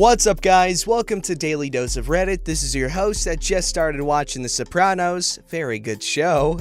What's up, guys? Welcome to Daily Dose of Reddit. This is your host that just started watching The Sopranos. Very good show.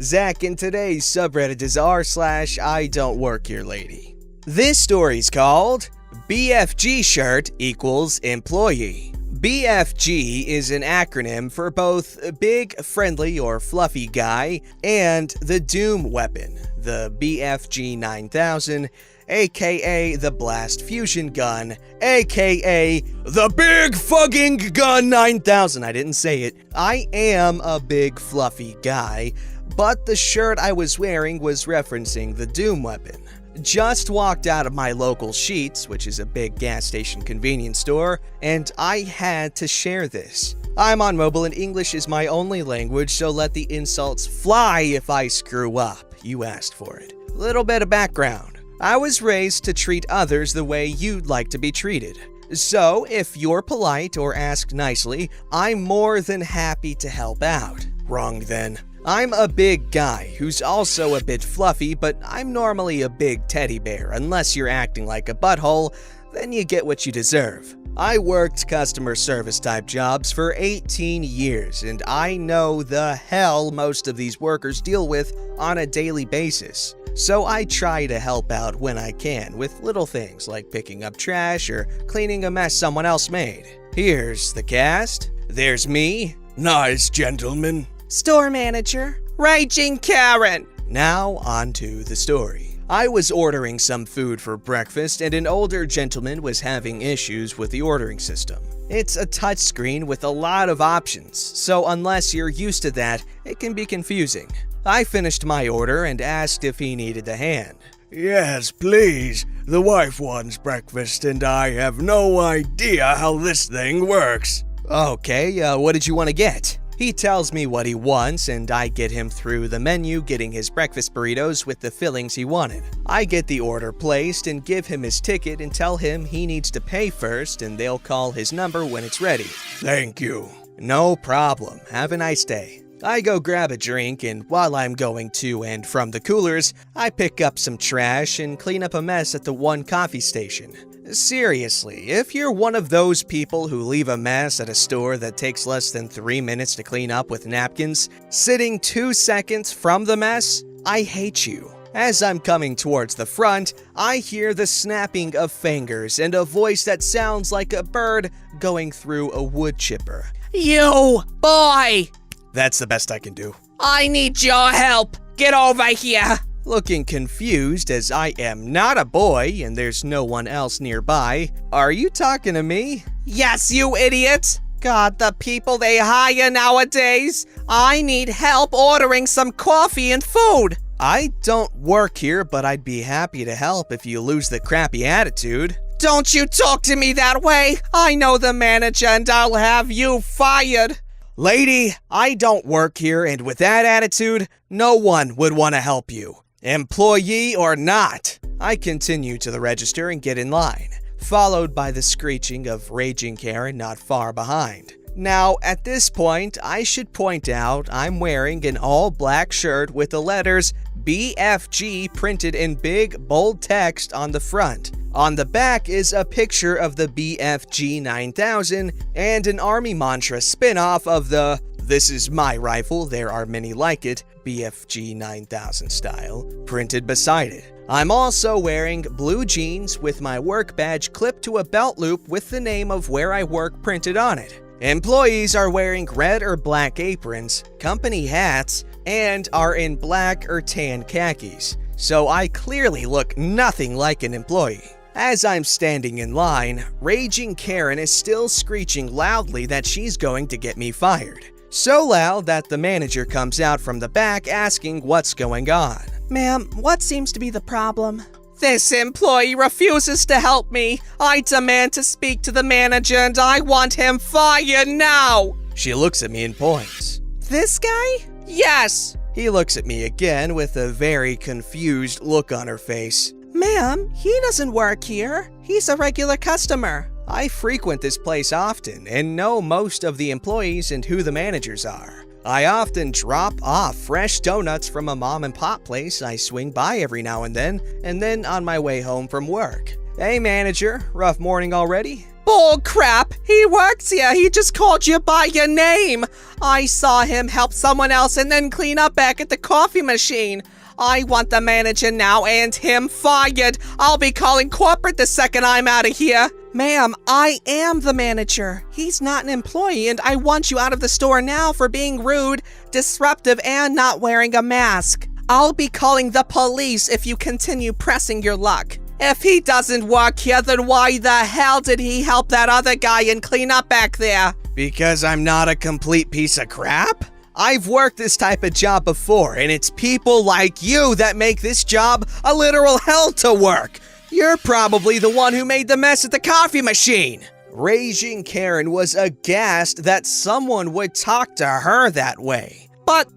Zach, and today's subreddit is r/IDontWorkHereLady. This story's called BFG Shirt equals Employee. BFG is an acronym for both Big, Friendly, or Fluffy Guy and the Doom Weapon, the BFG 9000, aka the Blast Fusion Gun, aka the Big Fucking Gun 9000. I didn't say it. I am a big fluffy guy, but the shirt I was wearing was referencing the Doom Weapon. Just walked out of my local Sheetz, which is a big gas station convenience store, and I had to share this. I'm on mobile and English is my only language, so let the insults fly if I screw up. You asked for it. Little bit of background. I was raised to treat others the way you'd like to be treated. So, if you're polite or ask nicely, I'm more than happy to help out. Wrong then. I'm a big guy who's also a bit fluffy, but I'm normally a big teddy bear. Unless you're acting like a butthole, then you get what you deserve. I worked customer service type jobs for 18 years, and I know the hell most of these workers deal with on a daily basis. So I try to help out when I can with little things like picking up trash or cleaning a mess someone else made. Here's the cast. There's me. Nice gentleman. Store manager. Raging Karen. Now on to the story. I was ordering some food for breakfast and an older gentleman was having issues with the ordering system. It's a touchscreen with a lot of options, so unless you're used to that, it can be confusing. I finished my order and asked if he needed a hand. Yes, please. The wife wants breakfast and I have no idea how this thing works. Okay, what did you want to get? He tells me what he wants and I get him through the menu getting his breakfast burritos with the fillings he wanted. I get the order placed and give him his ticket and tell him he needs to pay first and they'll call his number when it's ready. Thank you. No problem. Have a nice day. I go grab a drink, and while I'm going to and from the coolers, I pick up some trash and clean up a mess at the one coffee station. Seriously, if you're one of those people who leave a mess at a store that takes less than 3 minutes to clean up with napkins, sitting 2 seconds from the mess, I hate you. As I'm coming towards the front, I hear the snapping of fingers and a voice that sounds like a bird going through a wood chipper. You boy! That's the best I can do. I need your help. Get over here. Looking confused as I am not a boy and there's no one else nearby. Are you talking to me? Yes, you idiot. God, the people they hire nowadays. I need help ordering some coffee and food. I don't work here, but I'd be happy to help if you lose the crappy attitude. Don't you talk to me that way. I know the manager and I'll have you fired. Lady, I don't work here, and with that attitude, no one would want to help you. Employee or not. I continue to the register and get in line, followed by the screeching of Raging Karen not far behind. Now, at this point, I should point out I'm wearing an all-black shirt with the letters BFG printed in big, bold text on the front. On the back is a picture of the BFG 9000 and an army mantra spin-off of the "This is my rifle, there are many like it" BFG 9000 style printed beside it. I'm also wearing blue jeans with my work badge clipped to a belt loop with the name of where I work printed on it. Employees are wearing red or black aprons, company hats, and are in black or tan khakis, so I clearly look nothing like an employee. As I'm standing in line, Raging Karen is still screeching loudly that she's going to get me fired. So loud that the manager comes out from the back asking what's going on. Ma'am, what seems to be the problem? This employee refuses to help me. I demand to speak to the manager and I want him fired now. She looks at me and points. This guy? Yes. He looks at me again with a very confused look on her face. Ma'am, he doesn't work here. He's a regular customer. I frequent this place often and know most of the employees and who the managers are. I often drop off fresh donuts from a mom and pop place I swing by every now and then on my way home from work. Hey manager, rough morning already? Bull crap! He works here. He just called you by your name. I saw him help someone else and then clean up back at the coffee machine. I want the manager now and him fired. I'll be calling corporate the second I'm out of here. Ma'am, I am the manager. He's not an employee, and I want you out of the store now for being rude, disruptive, and not wearing a mask. I'll be calling the police if you continue pressing your luck. If he doesn't work here, then why the hell did he help that other guy and clean up back there? Because I'm not a complete piece of crap? I've worked this type of job before, and it's people like you that make this job a literal hell to work. You're probably the one who made the mess at the coffee machine. Raging Karen was aghast that someone would talk to her that way. But,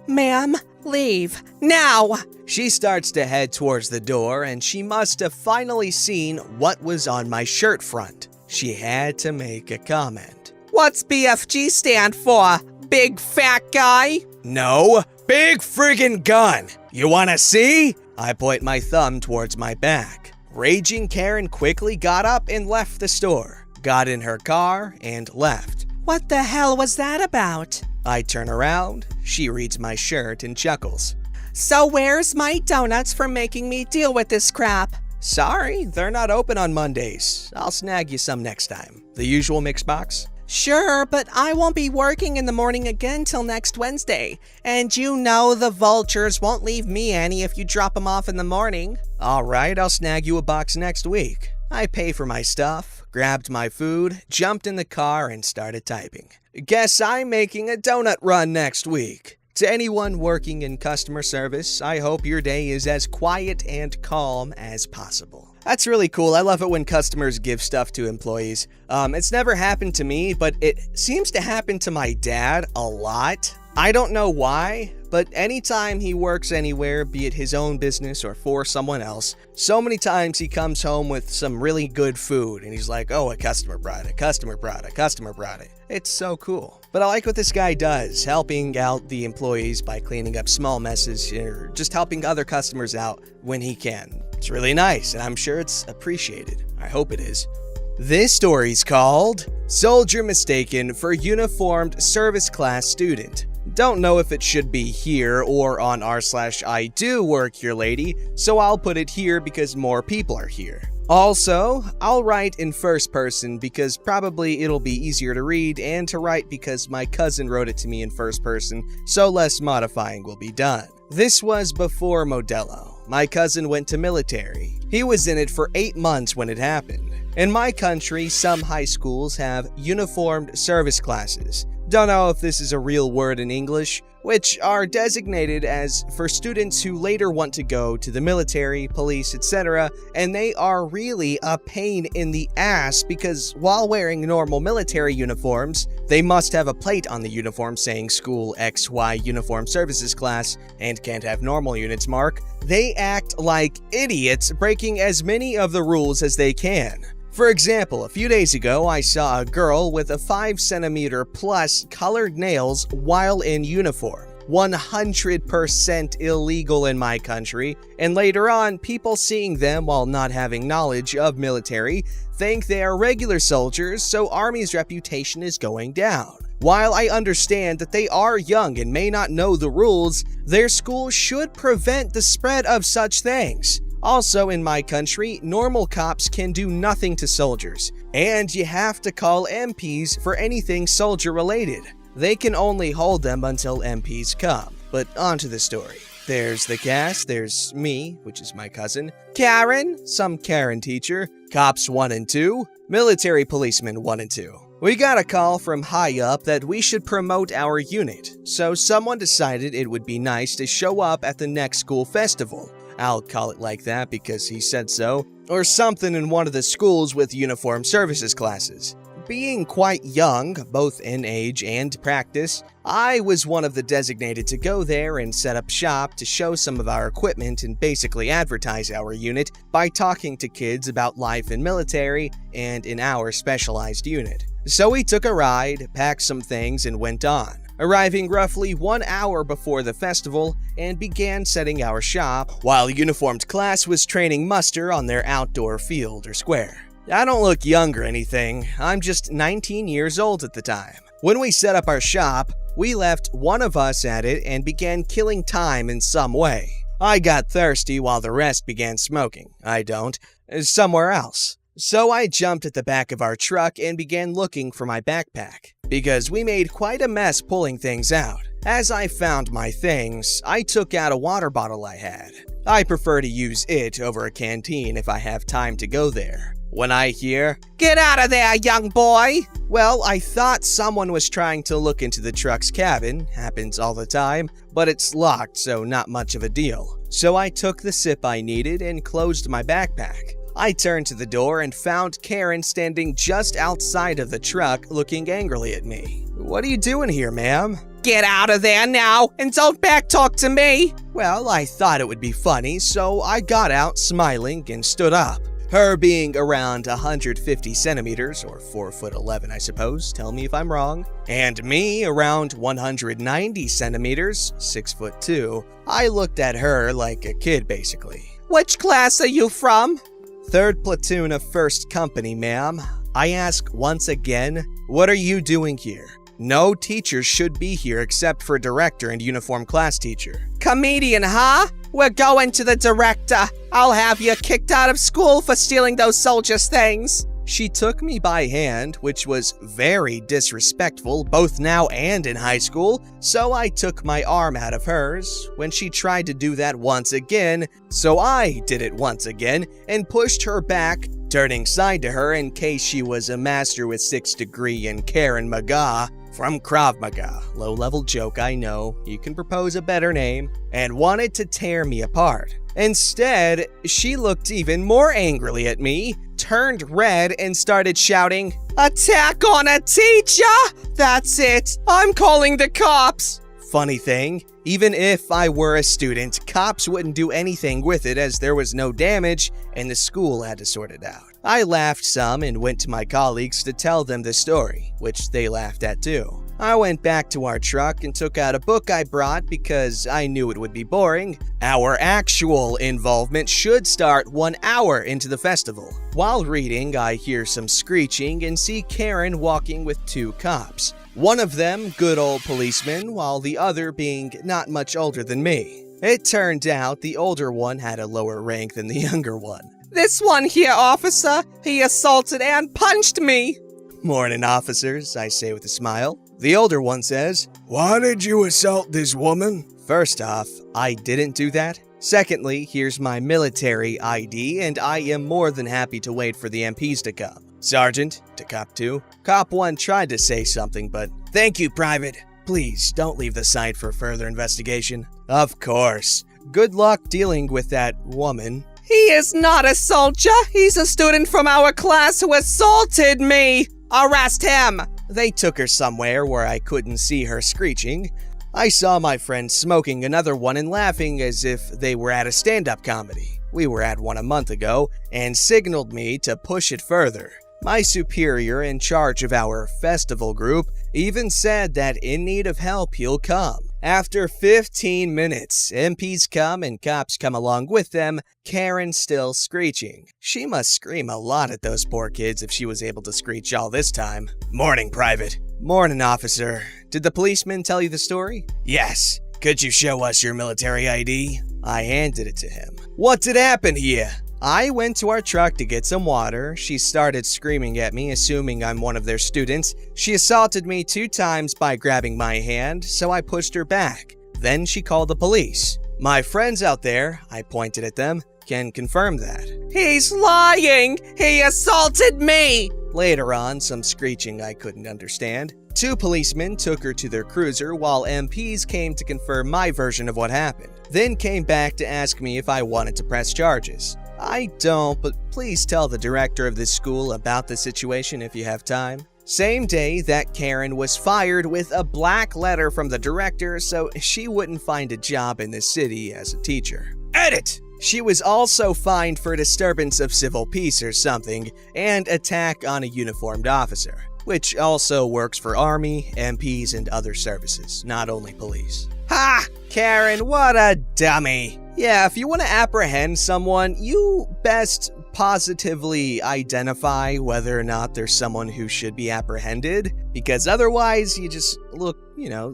ma'am, leave, now. She starts to head towards the door, and she must have finally seen what was on my shirt front. She had to make a comment. What's BFG stand for? Big fat guy? No, big friggin' gun. You wanna see? I point my thumb towards my back. Raging Karen quickly got up and left the store, got in her car, and left. What the hell was that about? I turn around, she reads my shirt and chuckles. So where's my donuts for making me deal with this crap? Sorry, they're not open on Mondays. I'll snag you some next time. The usual mix box? Sure, but I won't be working in the morning again till next Wednesday. And you know the vultures won't leave me any if you drop them off in the morning. Alright, I'll snag you a box next week. I pay for my stuff, grabbed my food, jumped in the car, and started typing. Guess I'm making a donut run next week. To anyone working in customer service, I hope your day is as quiet and calm as possible. That's really cool. I love it when customers give stuff to employees. It's never happened to me, but it seems to happen to my dad a lot. I don't know why, but anytime he works anywhere, be it his own business or for someone else, so many times he comes home with some really good food and he's like, oh, a customer brought it, a customer brought it, a customer brought it. It's so cool. But I like what this guy does, helping out the employees by cleaning up small messes or just helping other customers out when he can. It's really nice, and I'm sure it's appreciated. I hope it is. This story's called Soldier Mistaken for Uniformed Service Class Student. Don't know if it should be here or on r/IDontWorkHereLady, so I'll put it here because more people are here. Also, I'll write in first person because probably it'll be easier to read and to write because my cousin wrote it to me in first person, so less modifying will be done. This was before Modelo. My cousin went to military. He was in it for 8 months when it happened. In my country, some high schools have uniformed service classes. Don't know if this is a real word in English, which are designated as for students who later want to go to the military, police, etc., and they are really a pain in the ass because while wearing normal military uniforms, they must have a plate on the uniform saying School XY Uniform Services Class and can't have normal units mark. They act like idiots, breaking as many of the rules as they can. For example, a few days ago, I saw a girl with a 5 centimeter plus colored nails while in uniform. 100% illegal in my country, and later on, people seeing them while not having knowledge of military think they are regular soldiers, so Army's reputation is going down. While I understand that they are young and may not know the rules, their school should prevent the spread of such things. Also, in my country, normal cops can do nothing to soldiers, and you have to call MPs for anything soldier-related. They can only hold them until MPs come. But on to the story. There's the cast, there's me, which is my cousin, Karen, some Karen teacher, cops 1 and 2, military policemen 1 and 2. We got a call from high up that we should promote our unit, so someone decided it would be nice to show up at the next school festival. I'll call it like that because he said so, or something in one of the schools with uniform services classes. Being quite young, both in age and practice, I was one of the designated to go there and set up shop to show some of our equipment and basically advertise our unit by talking to kids about life in military and in our specialized unit. So we took a ride, packed some things, and went on, arriving roughly 1 hour before the festival and began setting our shop while a uniformed class was training muster on their outdoor field or square. I don't look young or anything, I'm just 19 years old at the time. When we set up our shop, we left one of us at it and began killing time in some way. I got thirsty while the rest began smoking. Somewhere else. So I jumped at the back of our truck and began looking for my backpack, because we made quite a mess pulling things out. As I found my things, I took out a water bottle I had. I prefer to use it over a canteen if I have time to go there. When I hear, "Get out of there, young boy!" well, I thought someone was trying to look into the truck's cabin, happens all the time, but it's locked, so not much of a deal. So I took the sip I needed and closed my backpack. I turned to the door and found Karen standing just outside of the truck looking angrily at me. "What are you doing here, ma'am?" "Get out of there now, and don't backtalk to me!" Well, I thought it would be funny, so I got out smiling and stood up. Her being around 150 centimeters, or 4'11", I suppose, tell me if I'm wrong, and me around 190 centimeters, 6'2", I looked at her like a kid basically. "Which class are you from?" "3rd platoon of 1st company, ma'am." I ask once again, "What are you doing here? No teachers should be here except for director and uniform class teacher." "Comedian, huh? We're going to the director. I'll have you kicked out of school for stealing those soldiers' things." She took me by hand, which was very disrespectful both now and in high school, so I took my arm out of hers when she tried to do that once again, so I did it once again and pushed her back, turning side to her in case she was a master with 6th degree in Karen Maga from Krav Maga. Low-level joke, I know, you can propose a better name, and wanted to tear me apart. Instead, she looked even more angrily at me, turned red, and started shouting, "Attack on a teacher? That's it. I'm calling the cops." Funny thing, even if I were a student, cops wouldn't do anything with it as there was no damage and the school had to sort it out. I laughed some and went to my colleagues to tell them the story, which they laughed at too. I went back to our truck and took out a book I brought because I knew it would be boring. Our actual involvement should start 1 hour into the festival. While reading, I hear some screeching and see Karen walking with 2 cops. One of them, good old policeman, while the other being not much older than me. It turned out the older one had a lower rank than the younger one. "This one here, officer, he assaulted and punched me." "Morning, officers," I say with a smile. The older one says, "Why did you assault this woman?" First off, I didn't do that. Secondly, here's my military ID, and I am more than happy to wait for the MPs to come. "Sergeant," to Cop 2. Cop 1 tried to say something, but, "Thank you, Private. Please, don't leave the site for further investigation." Of course. Good luck dealing with that woman. "He is not a soldier. He's a student from our class who assaulted me. Arrest him." They took her somewhere where I couldn't see her screeching. I saw my friend smoking another one and laughing as if they were at a stand-up comedy. We were at one a month ago, and signaled me to push it further. My superior in charge of our festival group even said that in need of help he'll come. After 15 minutes, MPs come and cops come along with them, Karen still screeching. She must scream a lot at those poor kids if she was able to screech all this time. "Morning, Private." "Morning, officer. Did the policeman tell you the story?" "Yes. Could you show us your military ID?" I handed it to him. "What did happen here?" I went to our truck to get some water. She started screaming at me, assuming I'm one of their students. She assaulted me 2 times by grabbing my hand, so I pushed her back. Then she called the police. My friends out there, I pointed at them, can confirm that. "He's lying! He assaulted me!" Later on, some screeching I couldn't understand. 2 policemen took her to their cruiser while MPs came to confirm my version of what happened. Then came back to ask me if I wanted to press charges. I don't, but please tell the director of this school about the situation if you have time. Same day, that Karen was fired with a black letter from the director so she wouldn't find a job in the city as a teacher. Edit! She was also fined for disturbance of civil peace or something, and attack on a uniformed officer, which also works for Army, MPs, and other services, not only police. Ha! Karen, what a dummy! Yeah, if you want to apprehend someone, you best positively identify whether or not there's someone who should be apprehended, because otherwise you just look,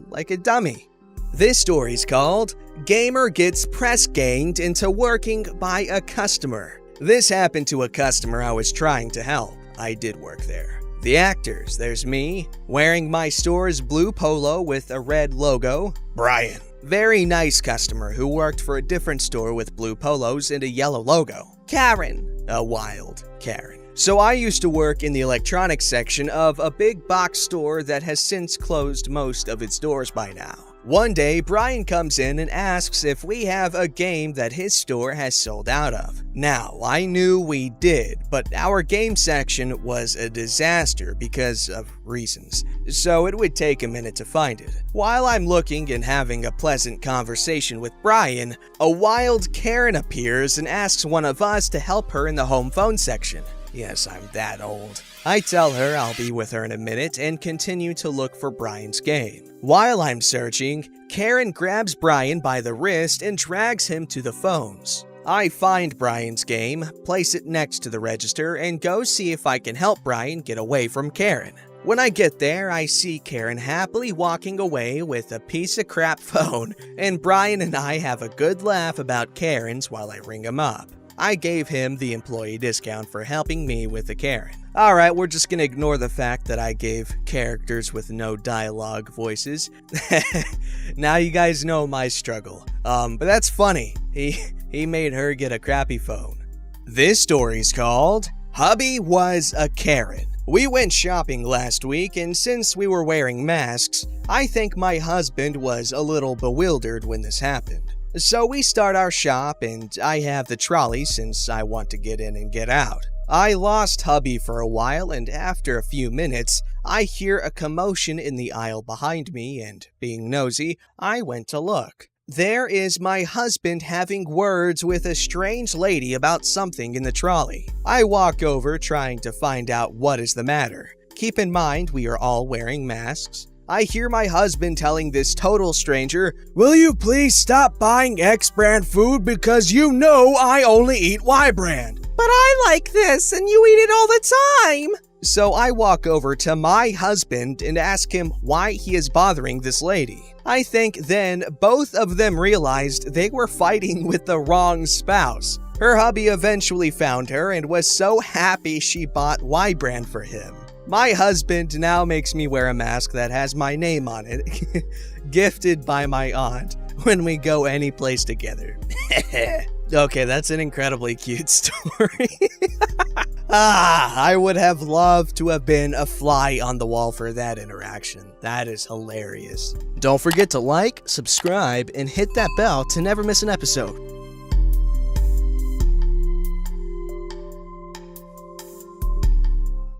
like a dummy. This story's called Gamer Gets Press Ganged into Working by a Customer. This happened to a customer I was trying to help. I did work there. The actors, there's me, wearing my store's blue polo with a red logo, Brian. Very nice customer who worked for a different store with blue polos and a yellow logo. Karen. A wild Karen. So I used to work in the electronics section of a big box store that has since closed most of its doors by now. One day, Brian comes in and asks if we have a game that his store has sold out of. Now, I knew we did, but our game section was a disaster because of reasons, so it would take a minute to find it. While I'm looking and having a pleasant conversation with Brian, a wild Karen appears and asks one of us to help her in the home phone section. Yes, I'm that old. I tell her I'll be with her in a minute and continue to look for Brian's game. While I'm searching, Karen grabs Brian by the wrist and drags him to the phones. I find Brian's game, place it next to the register, and go see if I can help Brian get away from Karen. When I get there, I see Karen happily walking away with a piece of crap phone, and Brian and I have a good laugh about Karens while I ring him up. I gave him the employee discount for helping me with the Karen. Alright, we're just gonna ignore the fact that I gave characters with no dialogue voices. Now you guys know my struggle. But that's funny. He made her get a crappy phone. This story's called Hubby Was a Karen. We went shopping last week, and since we were wearing masks, I think my husband was a little bewildered when this happened. So we start our shop, and I have the trolley since I want to get in and get out. I lost hubby for a while, and after a few minutes, I hear a commotion in the aisle behind me, and being nosy, I went to look. There is my husband having words with a strange lady about something in the trolley. I walk over trying to find out what is the matter. Keep in mind we are all wearing masks. I hear my husband telling this total stranger, "Will you please stop buying X brand food because you know I only eat Y brand." But I like this, and you eat it all the time. So I walk over to my husband and ask him why he is bothering this lady. I think then both of them realized they were fighting with the wrong spouse. Her hubby eventually found her and was so happy she bought Y brand for him. My husband now makes me wear a mask that has my name on it, gifted by my aunt, when we go any place together. Okay, that's an incredibly cute story. I would have loved to have been a fly on the wall for that interaction. That is hilarious. Don't forget to like, subscribe, and hit that bell to never miss an episode.